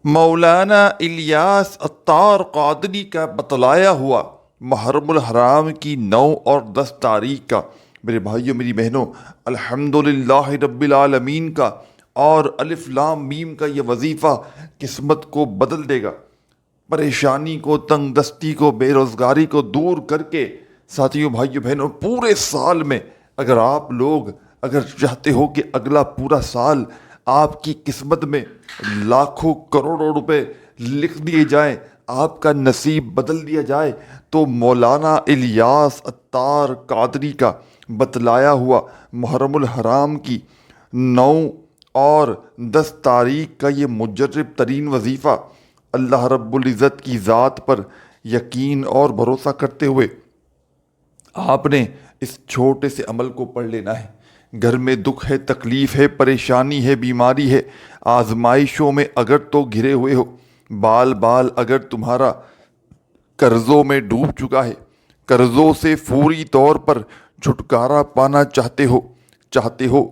مولانا الیاس عطار قادری کا بتلایا ہوا محرم الحرام کی 9 اور 10 تاریخ کا، میرے بھائیوں میری بہنوں، الحمدللہ رب العالمین کا اور الف لام میم کا یہ وظیفہ قسمت کو بدل دے گا، پریشانی کو، تنگ دستی کو، بے روزگاری کو دور کر کے۔ ساتھیوں، بھائیوں بہنوں، پورے سال میں اگر آپ لوگ چاہتے ہو کہ اگلا پورا سال آپ کی قسمت میں لاکھوں کروڑوں روپے لکھ دیے جائیں، آپ کا نصیب بدل دیا جائے، تو مولانا الیاس عطار قادری کا بتلایا ہوا محرم الحرام کی 9 اور 10 تاریخ کا یہ مجرب ترین وظیفہ، اللہ رب العزت کی ذات پر یقین اور بھروسہ کرتے ہوئے آپ نے اس چھوٹے سے عمل کو پڑھ لینا ہے۔ گھر میں دکھ ہے، تکلیف ہے، پریشانی ہے، بیماری ہے، آزمائشوں میں اگر تو گھرے ہوئے ہو، بال بال اگر تمہارا قرضوں میں ڈوب چکا ہے، قرضوں سے فوری طور پر چھٹکارا پانا چاہتے ہو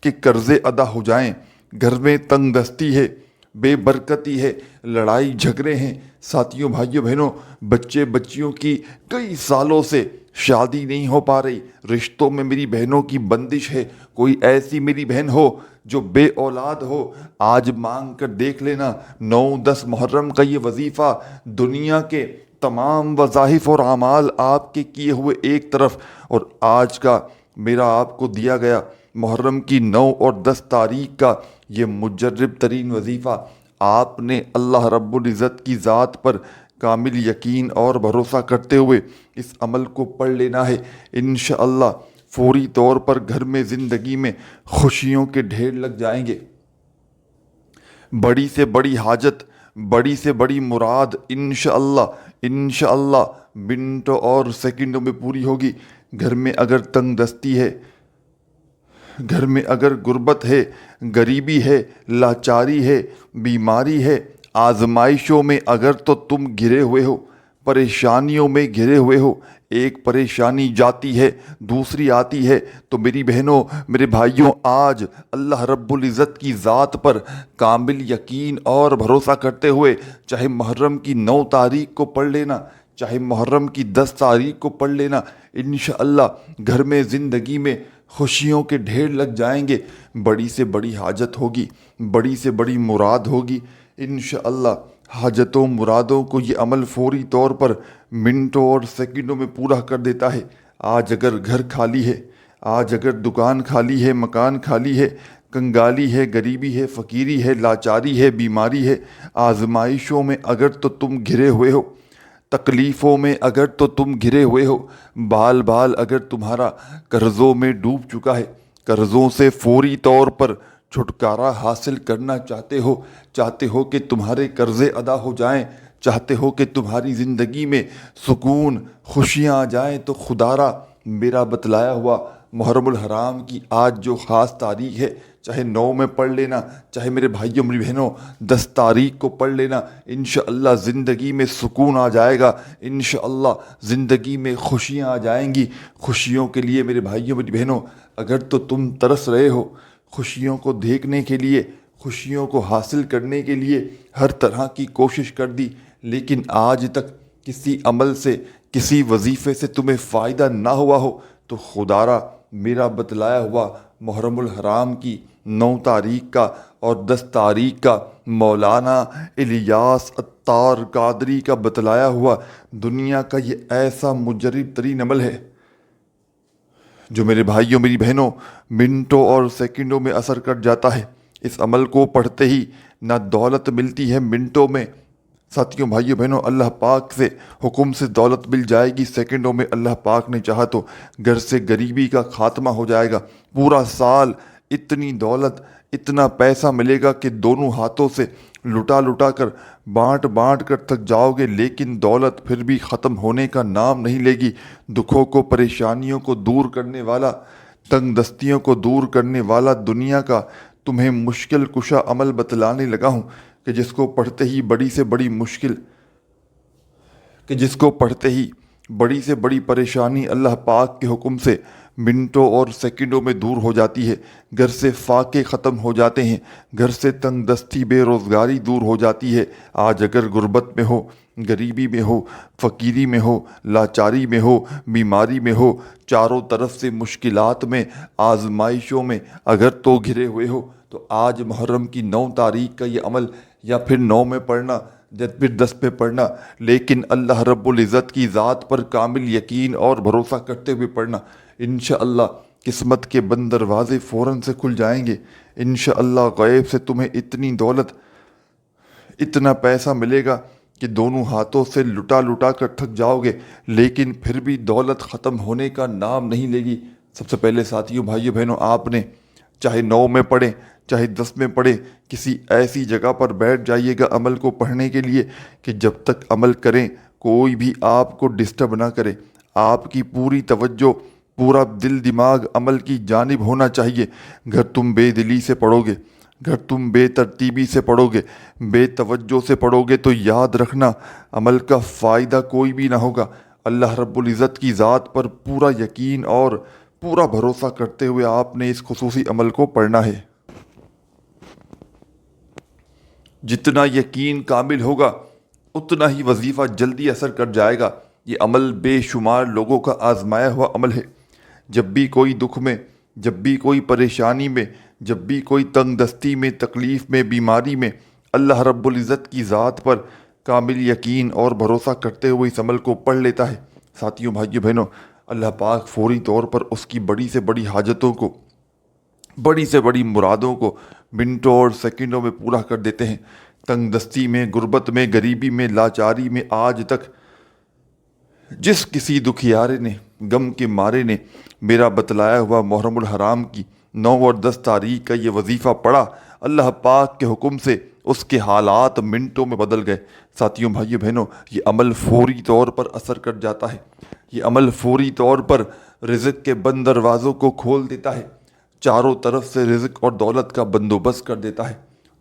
کہ قرضے ادا ہو جائیں، گھر میں تنگ دستی ہے، بے برکتی ہے، لڑائی جھگڑے ہیں، ساتھیوں بھائیوں بہنوں، بچے بچیوں کی کئی سالوں سے شادی نہیں ہو پا رہی، رشتوں میں میری بہنوں کی بندش ہے، کوئی ایسی میری بہن ہو جو بے اولاد ہو، آج مانگ کر دیکھ لینا 9-10 محرم کا یہ وظیفہ دنیا کے تمام وظائف اور اعمال آپ کے کیے ہوئے ایک طرف، اور آج کا میرا آپ کو دیا گیا محرم کی 9 اور 10 تاریخ کا یہ مجرب ترین وظیفہ، آپ نے اللہ رب العزت کی ذات پر کامل یقین اور بھروسہ کرتے ہوئے اس عمل کو پڑھ لینا ہے۔ انشاءاللہ فوری طور پر گھر میں، زندگی میں خوشیوں کے ڈھیر لگ جائیں گے، بڑی سے بڑی حاجت، بڑی سے بڑی مراد انشاءاللہ منٹوں اور سیکنڈوں میں پوری ہوگی۔ گھر میں اگر تنگ دستی ہے، گھر میں اگر غربت ہے، غریبی ہے، لاچاری ہے، بیماری ہے، آزمائشوں میں اگر تو تم گھرے ہوئے ہو، پریشانیوں میں گھرے ہوئے ہو، ایک پریشانی جاتی ہے دوسری آتی ہے، تو میری بہنوں میرے بھائیوں، آج اللہ رب العزت کی ذات پر کامل یقین اور بھروسہ کرتے ہوئے چاہے محرم کی 9 تاریخ کو پڑھ لینا، چاہے محرم کی 10 تاریخ کو پڑھ لینا، انشاءاللہ گھر میں، زندگی میں خوشیوں کے ڈھیر لگ جائیں گے، بڑی سے بڑی حاجت ہوگی، بڑی سے بڑی مراد ہوگی، انشاءاللہ حاجتوں مرادوں کو یہ عمل فوری طور پر منٹوں اور سیکنڈوں میں پورا کر دیتا ہے۔ آج اگر گھر خالی ہے، آج اگر دکان خالی ہے، مکان خالی ہے، کنگالی ہے، غریبی ہے، فقیری ہے، لاچاری ہے، بیماری ہے، آزمائشوں میں اگر تو تم گھرے ہوئے ہو، تکلیفوں میں اگر تو تم گھرے ہوئے ہو، بال بال اگر تمہارا قرضوں میں ڈوب چکا ہے، قرضوں سے فوری طور پر چھٹکارا حاصل کرنا چاہتے ہو کہ تمہارے قرضے ادا ہو جائیں، چاہتے ہو کہ تمہاری زندگی میں سکون، خوشیاں آ جائیں، تو خدا را میرا بتلایا ہوا محرم الحرام کی آج جو خاص تاریخ ہے، چاہے 9 میں پڑھ لینا، چاہے میرے بھائیوں میری بہنوں 10 تاریخ کو پڑھ لینا، انشاءاللہ زندگی میں سکون آ جائے گا، انشاءاللہ زندگی میں خوشیاں آ جائیں گی۔ خوشیوں کے لیے میرے بھائیوں میری بہنوں، اگر تو تم ترس رہے ہو خوشیوں کو دیکھنے کے لیے، خوشیوں کو حاصل کرنے کے لیے ہر طرح کی کوشش کر دی، لیکن آج تک کسی عمل سے، کسی وظیفے سے تمہیں فائدہ نہ ہوا ہو، تو خدا را میرا بتلایا ہوا محرم الحرام کی 9 تاریخ کا اور 10 تاریخ کا مولانا الیاس عطار قادری کا بتلایا ہوا دنیا کا یہ ایسا مجرب ترین عمل ہے جو میرے بھائیوں میری بہنوں منٹوں اور سیکنڈوں میں اثر کر جاتا ہے۔ اس عمل کو پڑھتے ہی نہ دولت ملتی ہے منٹوں میں، ساتھیوں بھائیوں بہنوں، اللہ پاک سے حکم سے دولت مل جائے گی سیکنڈوں میں، اللہ پاک نے چاہا تو گھر سے غریبی کا خاتمہ ہو جائے گا، پورا سال اتنی دولت، اتنا پیسہ ملے گا کہ دونوں ہاتھوں سے لٹا کر بانٹ کر تھک جاؤ گے، لیکن دولت پھر بھی ختم ہونے کا نام نہیں لے گی۔ دکھوں کو، پریشانیوں کو دور کرنے والا، تنگ دستیوں کو دور کرنے والا دنیا کا تمہیں مشکل کشا عمل بتلانے لگا ہوں کہ جس کو پڑھتے ہی بڑی سے بڑی پریشانی اللہ پاک کے حکم سے منٹوں اور سیکنڈوں میں دور ہو جاتی ہے، گھر سے فاقے ختم ہو جاتے ہیں، گھر سے تنگ دستی بے روزگاری دور ہو جاتی ہے۔ آج اگر غربت میں ہو، غریبی میں ہو، فقیری میں ہو، لاچاری میں ہو، بیماری میں ہو، چاروں طرف سے مشکلات میں، آزمائشوں میں اگر تو گھرے ہوئے ہو، تو آج محرم کی 9 تاریخ کا یہ عمل، یا پھر 9 میں پڑھنا یا پھر 10 میں پڑھنا، لیکن اللہ رب العزت کی ذات پر کامل یقین اور بھروسہ کرتے ہوئے پڑھنا، انشاءاللہ قسمت کے بند دروازے فوراً سے کھل جائیں گے۔ انشاءاللہ غیب سے تمہیں اتنی دولت، اتنا پیسہ ملے گا کہ دونوں ہاتھوں سے لٹا لٹا کر تھک جاؤ گے، لیکن پھر بھی دولت ختم ہونے کا نام نہیں لے گی۔ سب سے پہلے ساتھیوں، بھائیوں، بہنوں، آپ نے چاہے 9 میں پڑھیں، چاہے 10 میں پڑھیں، کسی ایسی جگہ پر بیٹھ جائیے گا عمل کو پڑھنے کے لیے کہ جب تک عمل کریں کوئی بھی آپ کو ڈسٹرب نہ کرے۔ آپ کی پوری توجہ، پورا دل دماغ عمل کی جانب ہونا چاہیے۔ اگر تم بے دلی سے پڑھو گے، اگر تم بے ترتیبی سے پڑھو گے، بے توجہ سے پڑھو گے، تو یاد رکھنا عمل کا فائدہ کوئی بھی نہ ہوگا۔ اللہ رب العزت کی ذات پر پورا یقین اور پورا بھروسہ کرتے ہوئے آپ نے اس خصوصی عمل کو پڑھنا ہے۔ جتنا یقین کامل ہوگا اتنا ہی وظیفہ جلدی اثر کر جائے گا۔ یہ عمل بے شمار لوگوں کا آزمایا ہوا عمل ہے۔ جب بھی کوئی دکھ میں، جب بھی کوئی پریشانی میں، جب بھی کوئی تنگ دستی میں، تکلیف میں، بیماری میں، اللہ رب العزت کی ذات پر کامل یقین اور بھروسہ کرتے ہوئے اس عمل کو پڑھ لیتا ہے، ساتھیوں، بھائیوں، بہنوں، اللہ پاک فوری طور پر اس کی بڑی سے بڑی حاجتوں کو، بڑی سے بڑی مرادوں کو منٹوں اور سیکنڈوں میں پورا کر دیتے ہیں۔ تنگ دستی میں، غربت میں، غریبی میں، لاچاری میں آج تک جس کسی دکھیارے نے، غم کے مارے نے میرا بتلایا ہوا محرم الحرام کی 9 اور 10 تاریخ کا یہ وظیفہ پڑھا، اللہ پاک کے حکم سے اس کے حالات منٹوں میں بدل گئے۔ ساتھیوں، بھائیوں، بہنوں، یہ عمل فوری طور پر اثر کر جاتا ہے۔ یہ عمل فوری طور پر رزق کے بند دروازوں کو کھول دیتا ہے، چاروں طرف سے رزق اور دولت کا بندوبست کر دیتا ہے۔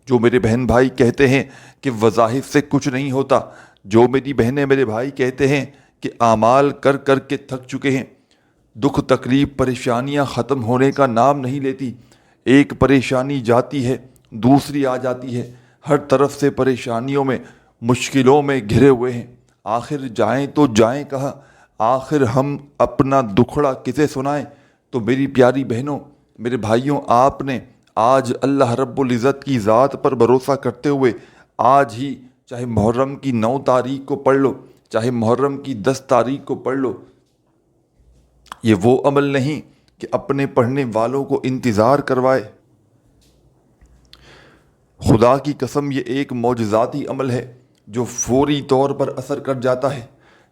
جو میرے بہن بھائی کہتے ہیں کہ وظائف سے کچھ نہیں ہوتا، جو میری بہنیں، میرے بھائی کہتے ہیں کہ اعمال کر کر کے تھک چکے ہیں، دکھ تکلیف پریشانیاں ختم ہونے کا نام نہیں لیتی، ایک پریشانی جاتی ہے دوسری آ جاتی ہے، ہر طرف سے پریشانیوں میں، مشکلوں میں گھرے ہوئے ہیں، آخر جائیں تو جائیں کہاں، آخر ہم اپنا دکھڑا کسے سنائیں؟ تو میری پیاری بہنوں، میرے بھائیوں، آپ نے آج اللہ رب العزت کی ذات پر بھروسہ کرتے ہوئے آج ہی چاہے محرم کی 9 تاریخ کو پڑھ لو، چاہے محرم کی 10 تاریخ کو پڑھ لو۔ یہ وہ عمل نہیں کہ اپنے پڑھنے والوں کو انتظار کروائے۔ خدا کی قسم، یہ ایک معجزاتی عمل ہے جو فوری طور پر اثر کر جاتا ہے،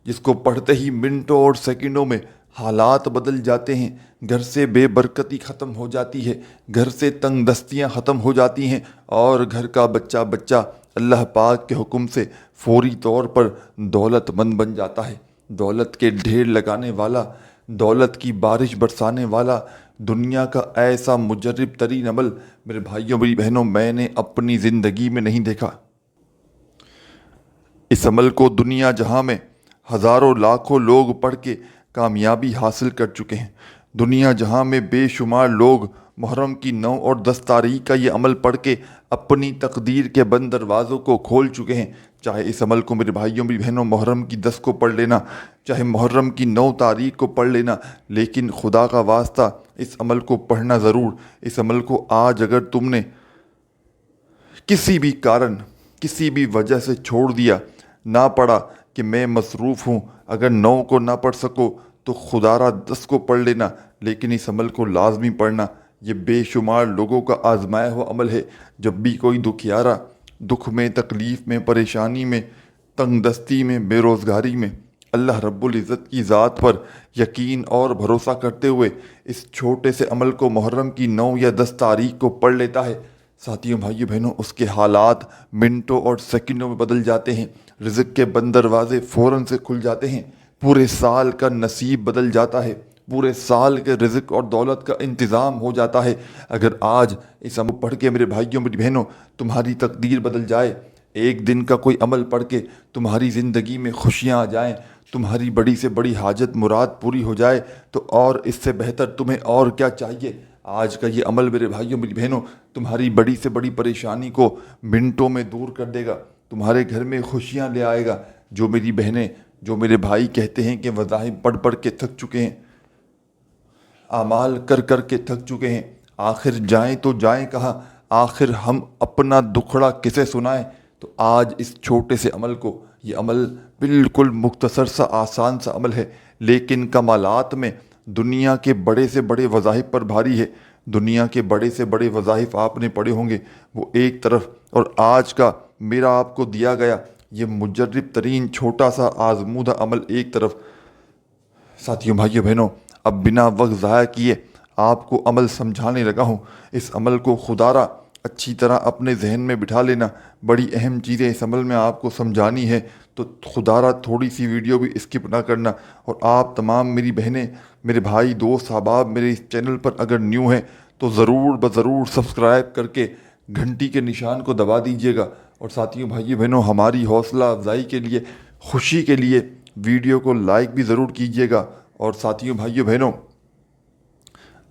جس کو پڑھتے ہی منٹوں اور سیکنڈوں میں حالات بدل جاتے ہیں، گھر سے بے برکتی ختم ہو جاتی ہے، گھر سے تنگ دستیاں ختم ہو جاتی ہیں، اور گھر کا بچہ بچہ اللہ پاک کے حکم سے فوری طور پر دولت مند بن جاتا ہے، دولت کے ڈھیر لگانے والا، دولت کی بارش برسانے والا، دنیا کا ایسا مجرب ترین عمل میرے بھائیوں، میری بہنوں، میں نے اپنی زندگی میں نہیں دیکھا۔ اس عمل کو دنیا جہاں میں ہزاروں لاکھوں لوگ پڑھ کے کامیابی حاصل کر چکے ہیں، دنیا جہاں میں بے شمار لوگ محرم کی 9 اور 10 تاریخ کا یہ عمل پڑھ کے اپنی تقدیر کے بند دروازوں کو کھول چکے ہیں۔ چاہے اس عمل کو میرے بھائیوں، میری بہنوں، محرم کی 10 کو پڑھ لینا، چاہے محرم کی 9 تاریخ کو پڑھ لینا، لیکن خدا کا واسطہ اس عمل کو پڑھنا ضرور۔ اس عمل کو آج اگر تم نے کسی بھی کارن، کسی بھی وجہ سے چھوڑ دیا، نہ پڑھا کہ میں مصروف ہوں، اگر 9 کو نہ پڑھ سکو تو خدا را 10 کو پڑھ لینا، لیکن اس عمل کو لازمی پڑھنا۔ یہ بے شمار لوگوں کا آزمایا ہوا عمل ہے۔ جب بھی کوئی دکھیارا دکھ میں، تکلیف میں، پریشانی میں، تنگ دستی میں، بے روزگاری میں، اللہ رب العزت کی ذات پر یقین اور بھروسہ کرتے ہوئے اس چھوٹے سے عمل کو محرم کی 9 یا 10 تاریخ کو پڑھ لیتا ہے، ساتھیوں، بھائیوں، بہنوں، اس کے حالات منٹوں اور سیکنڈوں میں بدل جاتے ہیں، رزق کے بند دروازے فوراً سے کھل جاتے ہیں، پورے سال کا نصیب بدل جاتا ہے، پورے سال کے رزق اور دولت کا انتظام ہو جاتا ہے۔ اگر آج اس عمل پڑھ کے میرے بھائیوں، میری بہنوں، تمہاری تقدیر بدل جائے، ایک دن کا کوئی عمل پڑھ کے تمہاری زندگی میں خوشیاں آ جائیں، تمہاری بڑی سے بڑی حاجت مراد پوری ہو جائے، تو اور اس سے بہتر تمہیں اور کیا چاہیے؟ آج کا یہ عمل میرے بھائیوں میری بہنوں تمہاری بڑی سے بڑی پریشانی کو منٹوں میں دور کر دے گا، تمہارے گھر میں خوشیاں لے آئے گا۔ جو میری بہنیں، جو میرے بھائی کہتے ہیں کہ وظائف پڑھ پڑھ کے تھک چکے ہیں، اعمال کر کر کے تھک چکے ہیں، آخر جائیں تو جائیں کہاں، آخر ہم اپنا دکھڑا کسے سنائیں؟ تو آج اس چھوٹے سے عمل کو، یہ عمل بالکل مختصر سا آسان سا عمل ہے، لیکن کمالات میں دنیا کے بڑے سے بڑے وظائف پر بھاری ہے۔ دنیا کے بڑے سے بڑے وظائف آپ نے پڑھے ہوں گے، وہ ایک طرف، اور آج کا میرا آپ کو دیا گیا یہ مجرب ترین چھوٹا سا آزمودہ عمل ایک طرف۔ ساتھیوں، بھائیوں، بہنوں، اب بنا وقت ضائع کیے آپ کو عمل سمجھانے لگا ہوں۔ اس عمل کو خدا را اچھی طرح اپنے ذہن میں بٹھا لینا، بڑی اہم چیزیں اس عمل میں آپ کو سمجھانی ہے، تو خدا را تھوڑی سی ویڈیو بھی اسکپ نہ کرنا۔ اور آپ تمام میری بہنیں، میرے بھائی، دوست، احباب میرے اس چینل پر اگر نیو ہیں تو ضرور بضرور سبسکرائب کر کے گھنٹی کے نشان کو دبا دیجیے گا۔ اور ساتھیوں، بھائیوں، بہنوں، ہماری حوصلہ افزائی کے لیے، خوشی کے لیے ویڈیو کو لائک بھی ضرور کیجیے گا۔ اور ساتھیوں، بھائیوں، بہنوں،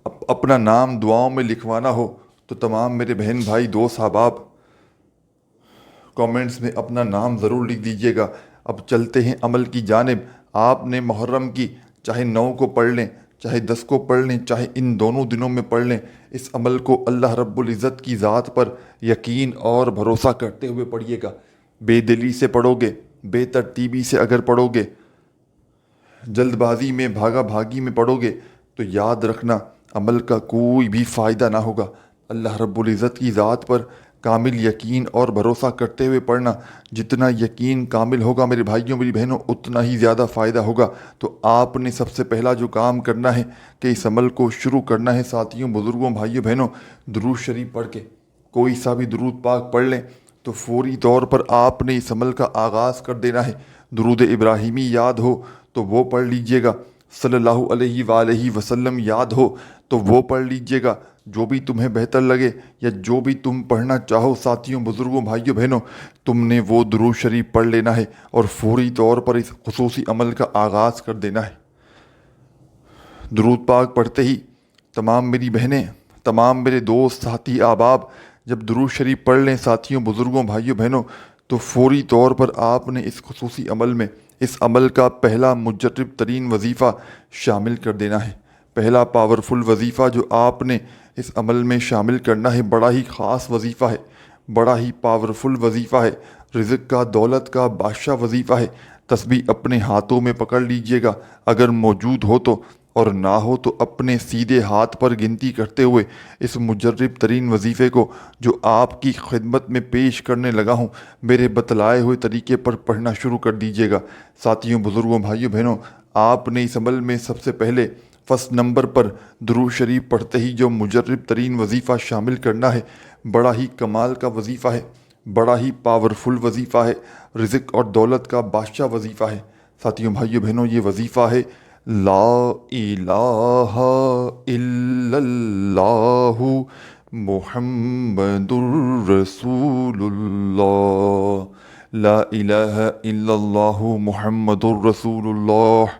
اپنا نام دعاؤں میں لکھوانا ہو تو تمام میرے بہن بھائی دوست احباب کامنٹس میں اپنا نام ضرور لکھ دیجیے گا۔ اب چلتے ہیں عمل کی جانب۔ آپ نے محرم کی چاہے 9 کو پڑھ لیں، چاہے 10 کو پڑھ لیں، چاہے ان دونوں دنوں میں پڑھ لیں، اس عمل کو اللہ رب العزت کی ذات پر یقین اور بھروسہ کرتے ہوئے پڑھیے گا۔ بے دلی سے پڑھو گے، بے ترتیبی سے اگر پڑھو گے، جلد بازی میں، بھاگا بھاگی میں پڑھو گے، تو یاد رکھنا عمل کا کوئی بھی فائدہ نہ ہوگا۔ اللہ رب العزت کی ذات پر کامل یقین اور بھروسہ کرتے ہوئے پڑھنا، جتنا یقین کامل ہوگا میرے بھائیوں میری بہنوں اتنا ہی زیادہ فائدہ ہوگا۔ تو آپ نے سب سے پہلا جو کام کرنا ہے کہ اس عمل کو شروع کرنا ہے ساتھیوں، بزرگوں، بھائیوں، بہنوں، درود شریف پڑھ کے، کوئی سا بھی درود پاک پڑھ لیں تو فوری طور پر آپ نے اس عمل کا آغاز کر دینا ہے۔ درود ابراہیمی یاد ہو تو وہ پڑھ لیجئے گا، صلی اللہ علیہ وآلہ وسلم یاد ہو تو وہ پڑھ لیجئے گا، جو بھی تمہیں بہتر لگے یا جو بھی تم پڑھنا چاہو ساتھیوں، بزرگوں، بھائیوں، بہنوں، تم نے وہ درود شریف پڑھ لینا ہے اور فوری طور پر اس خصوصی عمل کا آغاز کر دینا ہے۔ درود پاک پڑھتے ہی تمام میری بہنیں، تمام میرے دوست، ساتھی، احباب جب درود شریف پڑھ لیں ساتھیوں، بزرگوں، بھائیوں، بہنوں، تو فوری طور پر آپ نے اس خصوصی عمل میں اس عمل کا پہلا مجرب ترین وظیفہ شامل کر دینا ہے۔ پہلا پاورفل وظیفہ جو آپ نے اس عمل میں شامل کرنا ہے، بڑا ہی خاص وظیفہ ہے، بڑا ہی پاورفل وظیفہ ہے، رزق کا، دولت کا بادشاہ وظیفہ ہے۔ تسبیح اپنے ہاتھوں میں پکڑ لیجئے گا اگر موجود ہو تو، اور نہ ہو تو اپنے سیدھے ہاتھ پر گنتی کرتے ہوئے اس مجرب ترین وظیفے کو جو آپ کی خدمت میں پیش کرنے لگا ہوں میرے بتلائے ہوئے طریقے پر پڑھنا شروع کر دیجیے گا۔ ساتھیوں، بزرگوں، بھائیوں، بہنوں، آپ نے اس عمل میں سب سے پہلے فرسٹ نمبر پر درود شریف پڑھتے ہی جو مجرب ترین وظیفہ شامل کرنا ہے، بڑا ہی کمال کا وظیفہ ہے، بڑا ہی پاورفل وظیفہ ہے، رزق اور دولت کا بادشاہ وظیفہ ہے۔ ساتھیوں، بھائیوں، بہنوں، یہ وظیفہ ہے لا الہ الا اللہ محمد الرسول اللہ، لا الہ الا اللہ محمد الرسول اللہ،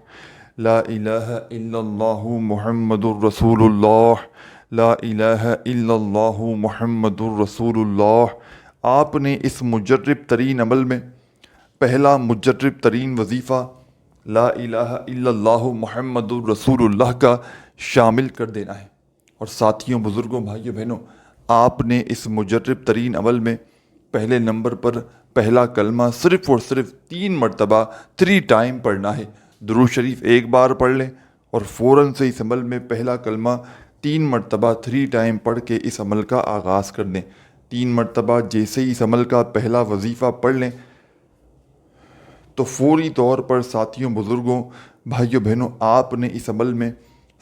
لا الہ الا اللہ محمد الرسول اللہ، لا الہ الا اللہ محمد الرسول اللہ۔ آپ نے اس مجرب ترین عمل میں پہلا مجرب ترین وظیفہ لا الہ الا اللہ محمد الرسول اللہ کا شامل کر دینا ہے۔ اور ساتھیوں، بزرگوں، بھائیوں، بہنوں، آپ نے اس مجرب ترین عمل میں پہلے نمبر پر پہلا کلمہ صرف اور صرف 3 مرتبہ 3 ٹائم پڑھنا ہے۔ درود شریف ایک بار پڑھ لیں اور فوراً سے اس عمل میں پہلا کلمہ 3 مرتبہ 3 ٹائم پڑھ کے اس عمل کا آغاز کر دیں۔ 3 مرتبہ جیسے ہی اس عمل کا پہلا وظیفہ پڑھ لیں تو فوری طور پر ساتھیوں، بزرگوں، بھائیوں، بہنوں، آپ نے اس عمل میں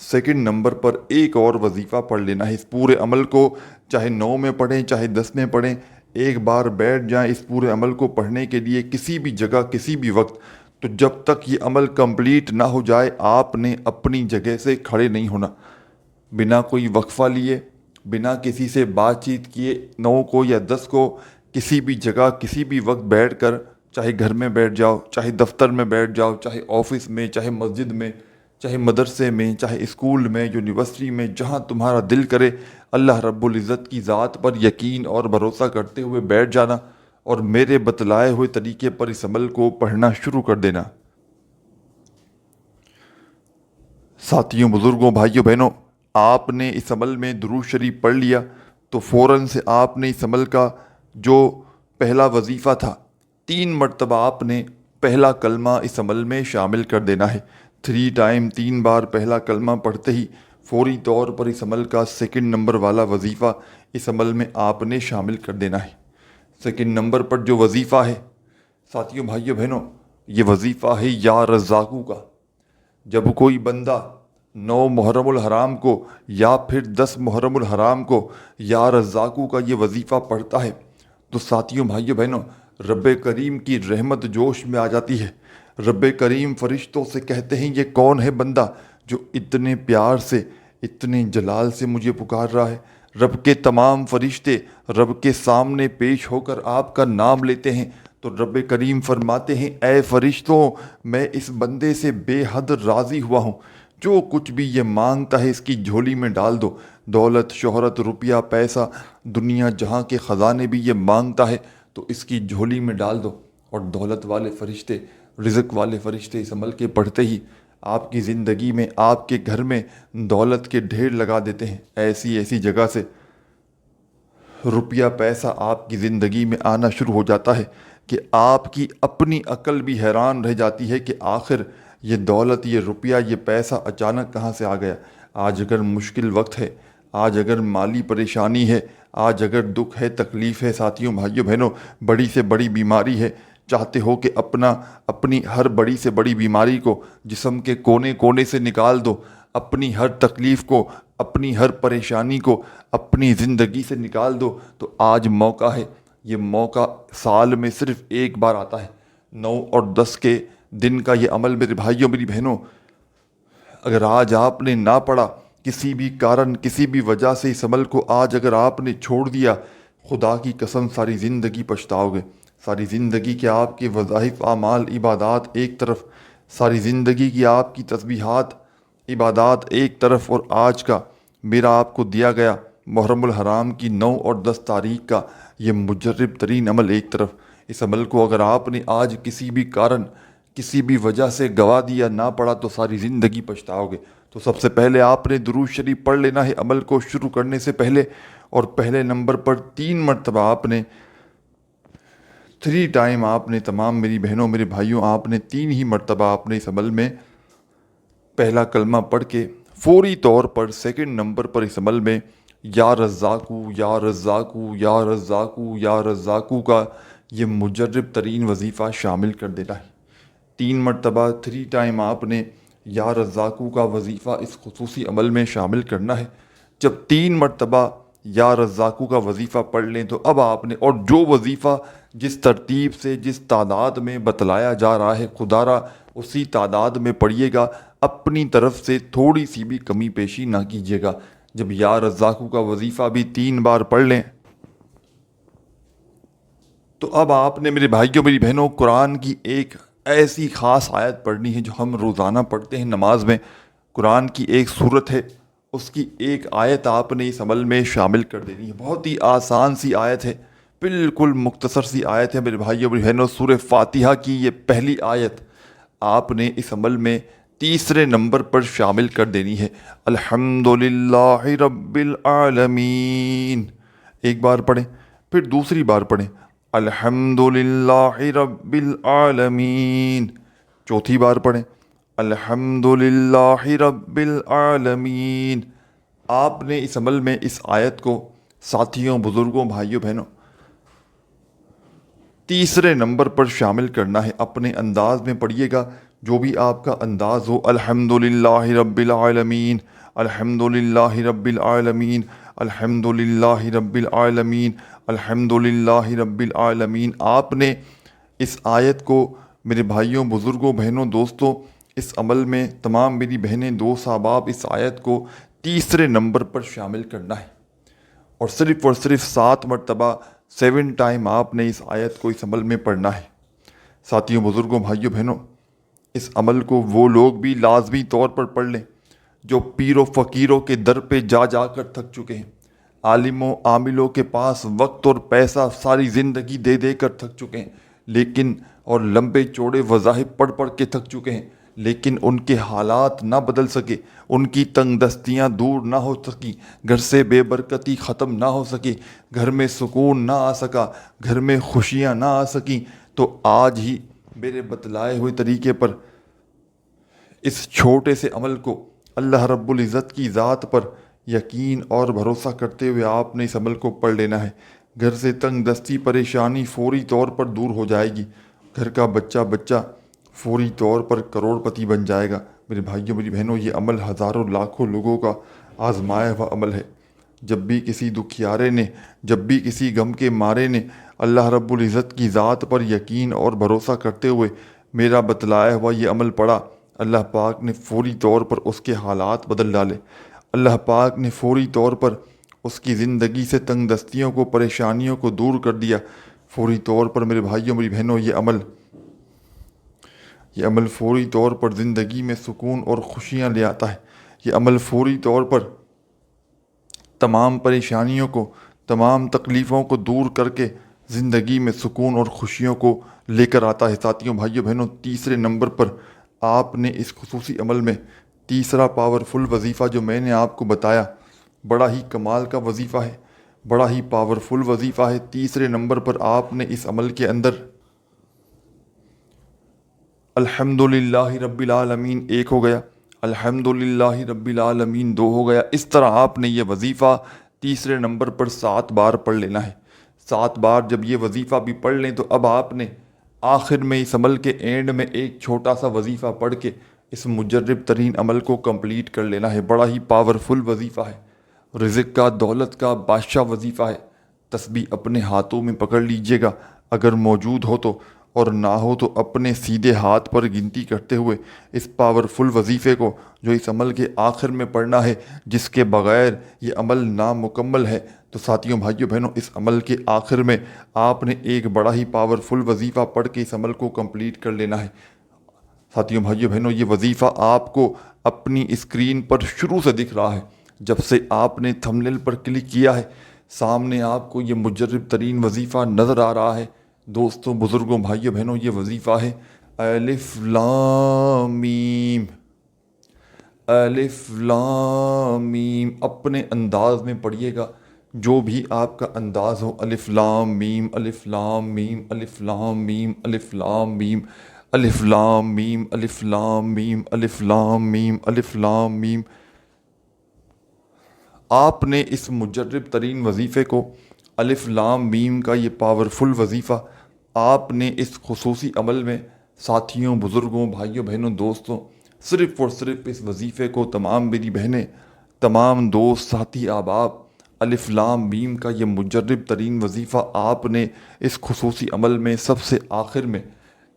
سیکنڈ نمبر پر ایک اور وظیفہ پڑھ لینا ہے۔ اس پورے عمل کو چاہے 9 میں پڑھیں، چاہے 10 میں پڑھیں، ایک بار بیٹھ جائیں اس پورے عمل کو پڑھنے کے لیے کسی بھی جگہ، کسی بھی وقت۔ تو جب تک یہ عمل کمپلیٹ نہ ہو جائے آپ نے اپنی جگہ سے کھڑے نہیں ہونا، بنا کوئی وقفہ لیے، بنا کسی سے بات چیت کیے 9 کو یا 10 کو کسی بھی جگہ کسی بھی وقت بیٹھ کر، چاہے گھر میں بیٹھ جاؤ، چاہے دفتر میں بیٹھ جاؤ، چاہے آفس میں، چاہے مسجد میں، چاہے مدرسے میں، چاہے اسکول میں، یونیورسٹی میں، جہاں تمہارا دل کرے اللہ رب العزت کی ذات پر یقین اور بھروسہ کرتے ہوئے بیٹھ جانا اور میرے بتلائے ہوئے طریقے پر اس عمل کو پڑھنا شروع کر دینا۔ ساتھیوں، بزرگوں، بھائیوں، بہنوں، آپ نے اس عمل میں درود شریف پڑھ لیا تو فوراً سے آپ نے اس عمل کا جو پہلا وظیفہ تھا 3 مرتبہ آپ نے پہلا کلمہ اس عمل میں شامل کر دینا ہے۔ 3 ٹائم 3 بار پہلا کلمہ پڑھتے ہی فوری طور پر اس عمل کا 2 نمبر والا وظیفہ اس عمل میں آپ نے شامل کر دینا ہے۔ 2 نمبر پر جو وظیفہ ہے ساتھیوں، بھائیوں، بہنوں، یہ وظیفہ ہے یا رزاقو کا۔ جب کوئی بندہ 9 محرم الحرام کو یا پھر 10 محرم الحرام کو یا رزاقو کا یہ وظیفہ پڑھتا ہے تو ساتھیوں، بھائیوں، بہنوں، رب کریم کی رحمت جوش میں آ جاتی ہے۔ رب کریم فرشتوں سے کہتے ہیں یہ کون ہے بندہ جو اتنے پیار سے، اتنے جلال سے مجھے پکار رہا ہے۔ رب کے تمام فرشتے رب کے سامنے پیش ہو کر آپ کا نام لیتے ہیں تو رب کریم فرماتے ہیں اے فرشتوں، میں اس بندے سے بے حد راضی ہوا ہوں، جو کچھ بھی یہ مانگتا ہے اس کی جھولی میں ڈال دو۔ دولت، شہرت، روپیہ، پیسہ، دنیا جہاں کے خزانے بھی یہ مانگتا ہے تو اس کی جھولی میں ڈال دو۔ اور دولت والے فرشتے، رزق والے فرشتے اس عمل کے پڑھتے ہی آپ کی زندگی میں، آپ کے گھر میں دولت کے ڈھیر لگا دیتے ہیں۔ ایسی ایسی جگہ سے روپیہ پیسہ آپ کی زندگی میں آنا شروع ہو جاتا ہے کہ آپ کی اپنی عقل بھی حیران رہ جاتی ہے کہ آخر یہ دولت، یہ روپیہ، یہ پیسہ اچانک کہاں سے آ گیا۔ آج اگر مشکل وقت ہے، آج اگر مالی پریشانی ہے، آج اگر دکھ ہے، تکلیف ہے، ساتھیوں، بھائیوں، بہنوں، بڑی سے بڑی بیماری ہے، چاہتے ہو کہ اپنی ہر بڑی سے بڑی بیماری کو جسم کے کونے کونے سے نکال دو، اپنی ہر تکلیف کو، اپنی ہر پریشانی کو اپنی زندگی سے نکال دو، تو آج موقع ہے۔ یہ موقع سال میں صرف ایک بار آتا ہے۔ 9 اور 10 کے دن کا یہ عمل میرے بھائیوں، میری بہنوں، اگر آج آپ نے نہ پڑھا، کسی بھی کارن، کسی بھی وجہ سے اس عمل کو آج اگر آپ نے چھوڑ دیا، خدا کی قسم ساری زندگی پچھتاؤ گے۔ ساری زندگی کے آپ کے وظائف، اعمال، عبادات ایک طرف، ساری زندگی کی آپ کی تسبیحات، عبادات ایک طرف، اور آج کا میرا آپ کو دیا گیا محرم الحرام کی 9 اور 10 تاریخ کا یہ مجرب ترین عمل ایک طرف۔ اس عمل کو اگر آپ نے آج کسی بھی کارن، کسی بھی وجہ سے گوا دیا، نہ پڑھا، تو ساری زندگی پچھتاؤ گے۔ تو سب سے پہلے آپ نے درود شریف پڑھ لینا ہے عمل کو شروع کرنے سے پہلے، اور پہلے نمبر پر 3 مرتبہ آپ نے 3 ٹائم آپ نے، تمام میری بہنوں، میرے بھائیوں، آپ نے 3 ہی مرتبہ آپ نے اس عمل میں پہلا کلمہ پڑھ کے فوری طور پر 2 نمبر پر اس عمل میں یا رزاقو، یا رزاقو، یا رزاقو، یا رزاقو کا یہ مجرب ترین وظیفہ شامل کر دینا ہے۔ 3 مرتبہ 3 ٹائم آپ نے یا رزاقو کا وظیفہ اس خصوصی عمل میں شامل کرنا ہے۔ جب 3 مرتبہ یا رزاقو کا وظیفہ پڑھ لیں تو اب آپ نے، اور جو وظیفہ جس ترتیب سے، جس تعداد میں بتلایا جا رہا ہے، خدا را اسی تعداد میں پڑھیے گا، اپنی طرف سے تھوڑی سی بھی کمی پیشی نہ کیجیے گا۔ جب یا رزاقو کا وظیفہ بھی 3 بار پڑھ لیں تو اب آپ نے میرے بھائیوں، میری بہنوں، قرآن کی ایک ایسی خاص آیت پڑھنی ہے جو ہم روزانہ پڑھتے ہیں نماز میں۔ قرآن کی ایک سورت ہے، اس کی ایک آیت آپ نے اس عمل میں شامل کر دینی ہے۔ بہت ہی آسان سی آیت ہے، بالکل مختصر سی آیت ہے میرے بھائیوں، میری بہنوں۔ سورہ فاتحہ کی یہ پہلی آیت آپ نے اس عمل میں 3 نمبر پر شامل کر دینی ہے۔ الحمدللہ رب العالمین، ایک بار پڑھیں، پھر دوسری بار پڑھیں الحمدللہ رب العالمین، چوتھی بار پڑھیں الحمدللہ رب العالمین۔ آپ نے اس عمل میں اس آیت کو ساتھیوں، بزرگوں، بھائیوں، بہنوں 3 نمبر پر شامل کرنا ہے۔ اپنے انداز میں پڑھیے گا، جو بھی آپ کا انداز ہو۔ الحمدللہ رب العالمین، الحمدللہ رب العالمین، الحمدللہ رب العالمین، الحمدللہ رب العالمین۔ آپ نے اس آیت کو میرے بھائیوں، بزرگوں، بہنوں، دوستوں، اس عمل میں تمام میری بہنیں، دوست، احباب، اس آیت کو 3 نمبر پر شامل کرنا ہے، اور صرف 7 مرتبہ 7 ٹائم آپ نے اس آیت کو اس عمل میں پڑھنا ہے۔ ساتھیوں، بزرگوں، بھائیوں، بہنوں، اس عمل کو وہ لوگ بھی لازمی طور پر پڑھ لیں جو پیر و فقیروں کے در پہ جا جا کر تھک چکے ہیں، عالموں عاملوں کے پاس وقت اور پیسہ ساری زندگی دے دے کر تھک چکے ہیں، لیکن اور لمبے چوڑے وظائف پڑھ پڑھ کے تھک چکے ہیں، لیکن ان کے حالات نہ بدل سکے، ان کی تنگ دستیاں دور نہ ہو سکیں، گھر سے بے برکتی ختم نہ ہو سکی، گھر میں سکون نہ آ سکا، گھر میں خوشیاں نہ آ سکیں، تو آج ہی میرے بتلائے ہوئے طریقے پر اس چھوٹے سے عمل کو اللہ رب العزت کی ذات پر یقین اور بھروسہ کرتے ہوئے آپ نے اس عمل کو پڑھ لینا ہے۔ گھر سے تنگ دستی پریشانی فوری طور پر دور ہو جائے گی، گھر کا بچہ فوری طور پر کروڑ پتی بن جائے گا۔ میرے بھائیوں، میری بہنوں، یہ عمل ہزاروں لاکھوں لوگوں کا آزمایا ہوا عمل ہے۔ جب بھی کسی دکھیارے نے، جب بھی کسی غم کے مارے نے اللہ رب العزت کی ذات پر یقین اور بھروسہ کرتے ہوئے میرا بتلایا ہوا یہ عمل پڑھا، اللہ پاک نے فوری طور پر اس کے حالات بدل ڈالے۔ اللہ پاک نے فوری طور پر اس کی زندگی سے تنگ دستیوں کو، پریشانیوں کو دور کر دیا۔ فوری طور پر میرے بھائیوں، میری بہنوں، یہ عمل فوری طور پر زندگی میں سکون اور خوشیاں لے آتا ہے۔ یہ عمل فوری طور پر تمام پریشانیوں کو، تمام تکلیفوں کو دور کر کے زندگی میں سکون اور خوشیوں کو لے کر آتا ہے۔ ساتھیوں، بھائیوں، بہنوں، تیسرے نمبر پر آپ نے اس خصوصی عمل میں تیسرا پاورفل وظیفہ جو میں نے آپ کو بتایا، بڑا ہی کمال کا وظیفہ ہے، بڑا ہی پاورفل وظیفہ ہے۔ تیسرے نمبر پر آپ نے اس عمل کے اندر الحمدللہ رب العالمین 1 ہو گیا، الحمدللہ رب العالمین 2 ہو گیا۔ اس طرح آپ نے یہ وظیفہ تیسرے نمبر پر 7 بار پڑھ لینا ہے۔ 7 بار جب یہ وظیفہ بھی پڑھ لیں تو اب آپ نے آخر میں اس عمل کے اینڈ میں ایک چھوٹا سا وظیفہ پڑھ کے اس مجرب ترین عمل کو کمپلیٹ کر لینا ہے۔ بڑا ہی پاورفل وظیفہ ہے، رزق کا، دولت کا بادشاہ وظیفہ ہے۔ تسبیح اپنے ہاتھوں میں پکڑ لیجئے گا، اگر موجود ہو تو، اور نہ ہو تو اپنے سیدھے ہاتھ پر گنتی کرتے ہوئے اس پاورفل وظیفے کو جو اس عمل کے آخر میں پڑھنا ہے، جس کے بغیر یہ عمل نامکمل ہے۔ تو ساتھیوں، بھائیوں، بہنوں، اس عمل کے آخر میں آپ نے ایک بڑا ہی پاورفل وظیفہ پڑھ کے اس عمل کو کمپلیٹ کر لینا ہے۔ ساتھیوں، بھائیوں، بہنوں، یہ وظیفہ آپ کو اپنی اسکرین پر شروع سے دکھ رہا ہے۔ جب سے آپ نے تھمبنیل پر کلک کیا ہے، سامنے آپ کو یہ مجرب ترین وظیفہ نظر آ رہا ہے۔ دوستوں، بزرگوں، بھائیوں، بہنوں، یہ وظیفہ ہے الف لام میم، الف لام میم۔ اپنے انداز میں پڑھیے گا، جو بھی آپ کا انداز ہو، الف لام میم، الف لام میم، الف لام میم، الف لام میم، الف لام میم، الف لام میم، الف لام میم، الف لام میم۔ آپ نے اس مجرب ترین وظیفے کو، الف لام میم کا یہ پاورفل وظیفہ آپ نے اس خصوصی عمل میں، ساتھیوں، بزرگوں، بھائیوں، بہنوں، دوستوں، صرف اور صرف اس وظیفے کو تمام میری بہنیں، تمام دوست، ساتھی، احباب، الف لام میم کا یہ مجرب ترین وظیفہ آپ نے اس خصوصی عمل میں سب سے آخر میں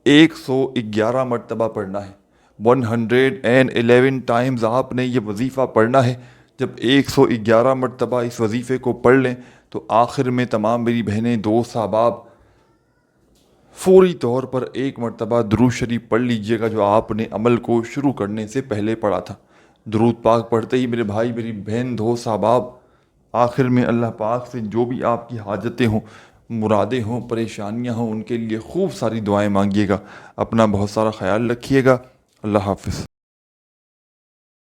111 مرتبہ پڑھنا ہے۔ 111 ٹائمز آپ نے یہ وظیفہ پڑھنا ہے۔ جب 111 مرتبہ اس وظیفے کو پڑھ لیں تو آخر میں تمام میری بہنیں، دوست، احباب، فوری طور پر ایک مرتبہ درود شریف پڑھ لیجئے گا جو آپ نے عمل کو شروع کرنے سے پہلے پڑھا تھا۔ درود پاک پڑھتے ہی میرے بھائی، میری بہن، دوست، احباب، آخر میں اللہ پاک سے جو بھی آپ کی حاجتیں ہوں، مرادیں ہوں، پریشانیاں ہوں، ان کے لیے خوب ساری دعائیں مانگیے گا۔ اپنا بہت سارا خیال رکھیے گا۔ اللہ حافظ۔